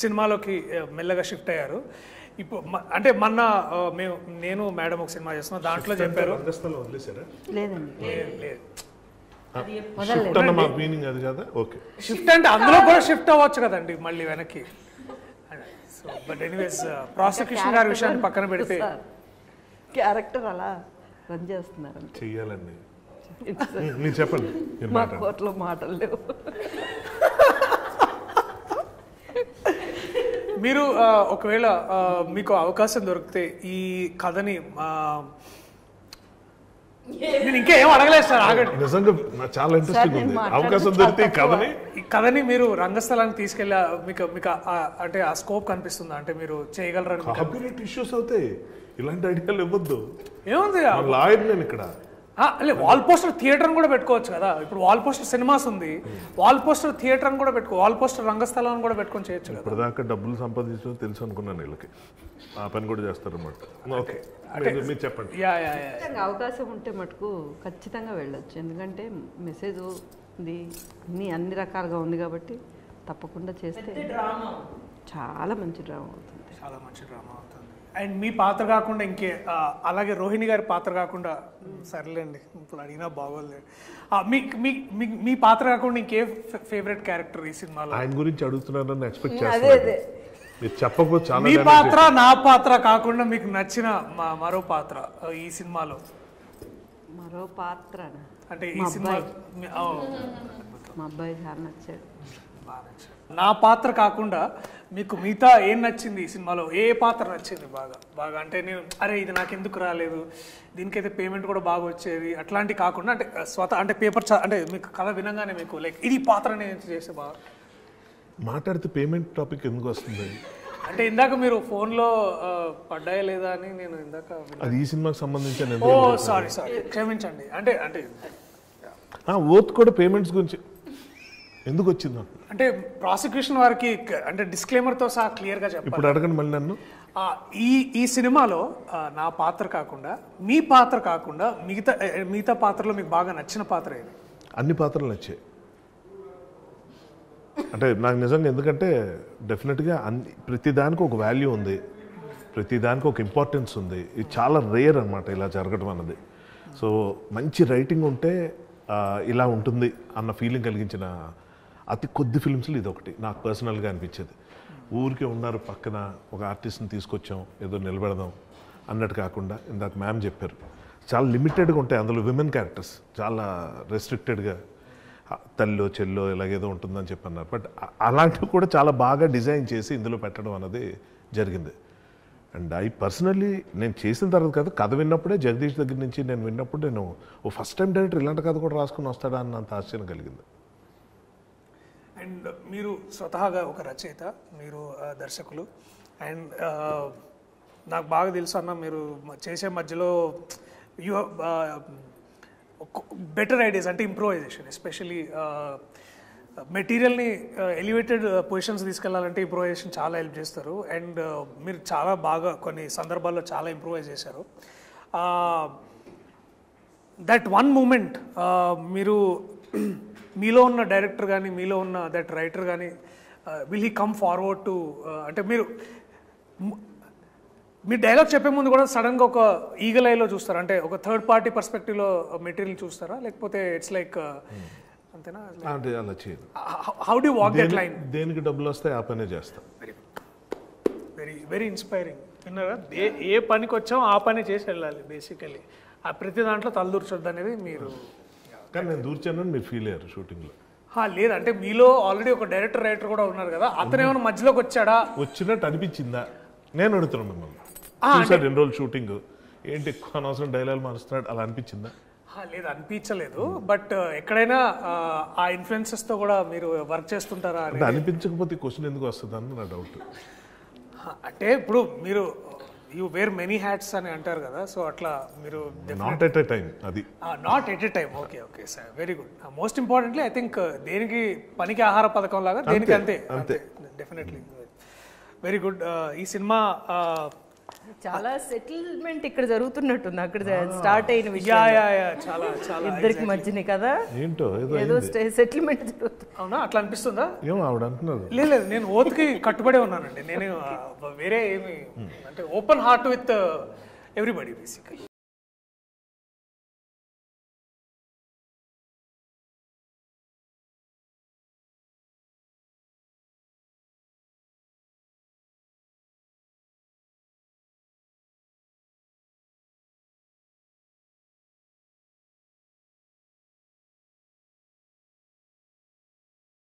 సినిమాలోకి మెల్లగా షిఫ్ట్ అయ్యారు. ఇప్పుడు అంటే మొన్న నేను మేడం ఒక సినిమా చేస్తున్నాం, దాంట్లో చెప్పారు లేదండి లేదు షిఫ్ట్ అంటే అందులో కూడా షిఫ్ట్ అవ్వచ్చు కదండి మళ్ళీ వెనక్కి. సో బట్ ఎనీవేస్ ప్రాసిక్యూషన్ గారి విషయాన్ని పక్కన పెడితే క్యారెక్టర్ అలా రన్ చేస్తున్నారు చెయ్యాలండి. మీరు చెప్పండి. మా కోర్టులో మాటలు లేవు. మీరు ఒకవేళ మీకు అవకాశం దొరికితే ఈ కథని నేను ఇంకా ఏం అడగలేదు సార్, ఆగండి. నిజంగా చాలా ఇంట్రెస్టింగ్ ఉంది. అవకాశం దొరికితే ఈ కథని మీరు రంగస్థలానికి తీసుకెళ్ళి మీకు అంటే ఆ స్కోప్ కనిపిస్తుందా, అంటే మీరు చేయగలరని? కాపీరైట్ ఇష్యూస్ అవుతాయి, ఇలాంటి ఐడియాలు ఇవ్వద్దు. ఏముంది లాయర్ నేను ఇక్కడ వాల్ పోస్టర్ థియేటర్ కూడా పెట్టుకోవచ్చు కదా. ఇప్పుడు వాల్ పోస్టర్ సినిమాస్ ఉంది, వాల్ పోస్టర్ థియేటర్ కూడా వాల్ పోస్టర్ రంగస్థలాన్ని కూడా పెట్టుకొని చేయొచ్చు కదా. ఇప్పటిదాకా డబ్బులు సంపాదించడం తెలుసు అనుకున్నాను, వీళ్ళకి ఆ పని కూడా చేస్తారు అన్నమాట. ఓకే మీరు చెప్పండి. అవకాశం ఉంటే మటుకు ఖచ్చితంగా వెళ్ళొచ్చు, ఎందుకంటే మెసేజ్ ఉంది, అన్ని రకాలుగా ఉంది కాబట్టి తప్పకుండా చేస్తే చాలా మంచి డ్రామా అవుతుంది. చాలా మంచి డ్రామా అవుతుంది. అండ్ మీ పాత్ర కాకుండా ఇంకే అలాగే రోహిణి గారి పాత్ర కాకుండా, సర్లేండి ఇప్పుడు అడిగినా బాగోలేదు, మీ పాత్ర కాకుండా ఇంకే ఫేవరెట్ క్యారెక్టర్ ఈ సినిమాలో? ఆయన గురించి అడుగుతున్నారని ఎక్స్పెక్ట్ చేస్తాను. చెప్పకపోతే చాలా. మీ పాత్ర నా పాత్ర కాకుండా మీకు నచ్చిన మరో పాత్ర ఈ సినిమాలో? మరో పాత్ర అంటే ఈ సినిమా మా అబ్బాయి చాలా నచ్చాడు. నా పాత్ర కాకుండా మీకు మిగతా ఏం నచ్చింది ఈ సినిమాలో? ఏ పాత్ర నచ్చింది బాగా అంటే నేను ఇది నాకు ఎందుకు రాలేదు, దీనికైతే పేమెంట్ కూడా బాగా వచ్చేది అట్లాంటి కాకుండా, అంటే అంటే పేపర్ అంటే మీకు కథ వినంగానే మీకు లైక్ ఇది పాత్ర నేను చేస్తే బాగా మాట్లాడితే పేమెంట్ టాపిక్ ఎందుకు వస్తుంది? అంటే ఇందాక మీరు ఫోన్లో పడ్డాయా లేదా అని నేను ఇందాక అది ఈ సినిమాకి సంబంధించిన. సారీ క్షమించండి. అంటే ఓత్ కూడా పేమెంట్స్ గురించి ఎందుకు వచ్చింది అంటే ప్రాసిక్యూషన్ వారికి అంటే డిస్క్లైమర్తో సహా క్లియర్గా చెప్పాలి. ఇప్పుడు అడగండి మళ్ళీ నన్ను. ఈ సినిమాలో నా పాత్ర కాకుండా, మీ పాత్ర కాకుండా మిగతా పాత్రలో మీకు బాగా నచ్చిన పాత్ర ఏది? అన్ని పాత్రలు నచ్చాయి అంటే నాకు నిజంగా, ఎందుకంటే డెఫినెట్గా ప్రతిదానికి ఒక వాల్యూ ఉంది, ప్రతిదానికి ఒక ఇంపార్టెన్స్ ఉంది. ఇది చాలా రేర్ అనమాట ఇలా జరగడం అన్నది. సో మంచి రైటింగ్ ఉంటే ఇలా ఉంటుంది అన్న ఫీలింగ్ కలిగించిన అతి కొద్ది ఫిల్మ్స్లో ఇది ఒకటి నాకు పర్సనల్గా అనిపించేది. ఊరికే ఉన్నారు పక్కన ఒక ఆర్టిస్ట్ని తీసుకొచ్చాం ఏదో నిలబెడదాం అన్నట్టు కాకుండా, ఇందాక మ్యామ్ చెప్పారు చాలా లిమిటెడ్గా ఉంటాయి అందులో విమెన్ క్యారెక్టర్స్, చాలా రెస్ట్రిక్టెడ్గా తల్లో చెల్లో ఇలాగేదో ఉంటుందని చెప్పన్నారు. బట్ అలాంటివి కూడా చాలా బాగా డిజైన్ చేసి ఇందులో పెట్టడం అన్నది జరిగింది. అండ్ పర్సనల్లీ నేను చేసిన తర్వాత కాదు, కథ విన్నప్పుడే జగదీష్ దగ్గర నుంచి నేను విన్నప్పుడు నేను ఫస్ట్ టైం డైరెక్టర్ ఇలాంటి కథ కూడా రాసుకుని వస్తాడా అన్నంత ఆశ్చర్యం కలిగింది. అండ్ మీరు స్వతహాగా ఒక రచయిత, మీరు దర్శకులు, అండ్ నాకు బాగా తెలుసు అన్న మీరు చేసే మధ్యలో యూ బెటర్ ఐడియాస్ అంటే ఇంప్రూవైజేషన్, ఎస్పెషలీ మెటీరియల్ని ఎలివేటెడ్ పొజిషన్స్ తీసుకెళ్లాలంటే ఇంప్రూవైజేషన్ చాలా హెల్ప్ చేస్తారు. అండ్ మీరు చాలా బాగా కొన్ని సందర్భాల్లో చాలా ఇంప్రూవైజ్ చేశారు. దట్ వన్ మూమెంట్ మీరు మీలో ఉన్న డైరెక్టర్ కానీ, మీలో ఉన్న దట్ రైటర్ కానీ, will he come forward to, అంటే మీరు డైలాగ్ చెప్పే ముందు కూడా సడన్గా ఒక ఈగల్ ఐలో చూస్తారా, అంటే ఒక థర్డ్ పార్టీ పర్స్పెక్టివ్లో మెటీరియల్ చూస్తారా, లేకపోతే ఇట్స్ లైక్ అంతేనా? అంటే అలా చేయదు. How do walk that line? దేనికి డబ్బులు వస్తాయి ఆ పనే చేస్తాం. Very very inspiring. విన్నారా? ఏ పనికి వచ్చామో ఆ పని చేసి వెళ్ళాలి బేసికలీ. ఆ ప్రతి దాంట్లో తలదూర్చొద్దు అనేది మీరు. కానీ నేను దూర్చానని మీరు ఫీల్ అయ్యారు షూటింగ్లో? లేదంటే మీలో ఆల్రెడీ ఒక డైరెక్టర్ రైటర్ కూడా ఉన్నారు కదా, అతను ఏమైనా మధ్యలోకి వచ్చాడా? వచ్చినట్టు అనిపించిందా? నేను అడుగుతున్నాను మిమ్మల్ని. చూసారు 2 రోజులు షూటింగ్, ఏంటి ఎక్కువ అనవసరం డైలాగ్ మారుస్తున్నాడు అలా అనిపించిందా? లేదు, అనిపించలేదు. బట్ ఎక్కడైనా ఆ ఇన్ఫ్లుయెన్సెస్తో కూడా మీరు వర్క్ చేస్తుంటారా? అంటే అనిపించకపోతే క్వశ్చన్ ఎందుకు వస్తుంది అని నా డౌట్. అంటే ఇప్పుడు మీరు యూ వేర్ మెనీ హ్యాట్స్ అని అంటారు కదా, సో అట్లా మీరు నాట్ ఎట్ ఎ టైం. అది not at a time. Okay okay sir, very good. Most importantly I think దేనికి పనికి ఆహార పథకం లాగా దేనికి అంతే. Definitely very good. ఈ సినిమా చాలా సెటిల్మెంట్ ఇక్కడ జరుగుతున్నట్టుంది, అక్కడ స్టార్ట్ అయిన యా విషయం యా యా చాలా చాలా ఇద్దరికి మధ్యనే కదా, ఏంటో ఏదో ఏదో అయింది. సెటిల్మెంట్ జరుగుతుంది. అవునా అట్లా అనిపిస్తుందా? ఏమో ఆవిడ అంటున్నారు. లేదు లేదు, నేను ఓత్కి కట్టుబడే ఉన్నానండి. నేను వేరే ఏమి అంటే open heart with everybody basically.